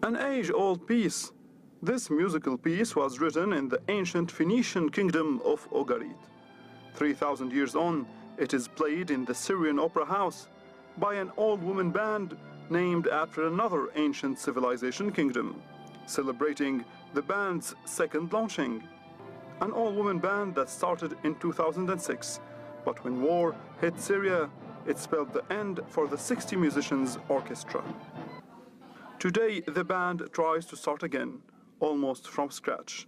An age-old piece. This musical piece was written in the ancient Phoenician kingdom of Ogarit. 3,000 years on, it is played in the Syrian opera house by an old woman band named after another ancient civilization kingdom, celebrating the band's second launching. An all-woman band that started in 2006, but when war hit Syria, it spelled the end for the 60 musicians orchestra. Today, the band tries to start again, almost from scratch.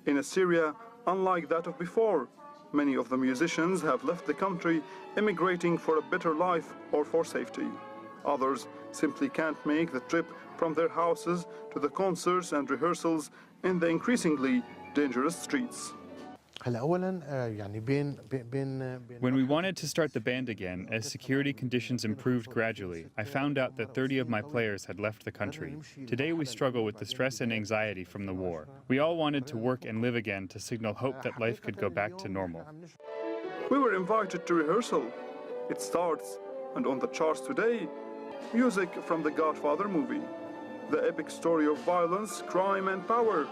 In a Syria unlike that of before, many of the musicians have left the country, emigrating for a better life or for safety. Others simply can't make the trip from their houses to the concerts and rehearsals in the increasingly dangerous streets. When we wanted to start the band again, as security conditions improved gradually, I found out that 30 of my players had left the country. Today we struggle with the stress and anxiety from the war. We all wanted to work and live again to signal hope that life could go back to normal. We were invited to rehearsal. It starts, and on the charts today, music from the Godfather movie. The epic story of violence, crime and power,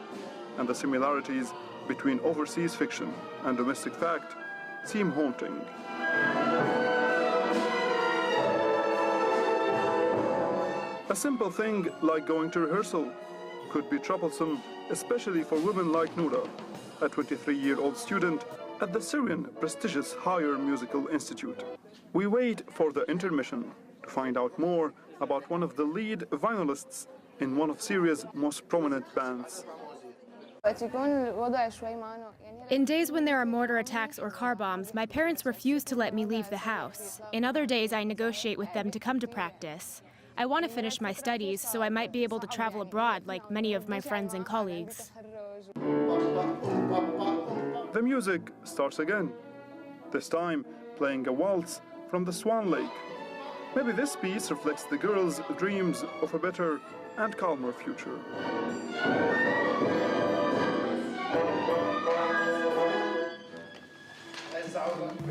and the similarities between overseas fiction and domestic fact seem haunting. A simple thing like going to rehearsal could be troublesome, especially for women like Noura, a 23-year-old student at the Syrian prestigious Higher Musical Institute. We wait for the intermission to find out more about one of the lead violinists in one of Syria's most prominent bands. In days when there are mortar attacks or car bombs, my parents refuse to let me leave the house. In other days, I negotiate with them to come to practice. I want to finish my studies so I might be able to travel abroad like many of my friends and colleagues. The music starts again, this time playing a waltz from the Swan Lake. Maybe this piece reflects the girls' dreams of a better and calmer future.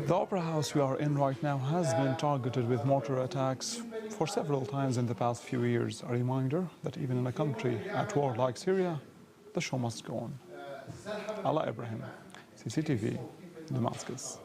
The opera house we are in right now has been targeted with mortar attacks for several times in the past few years. A reminder that even in a country at war like Syria, the show must go on. Alaa Ebrahim, CCTV, Damascus.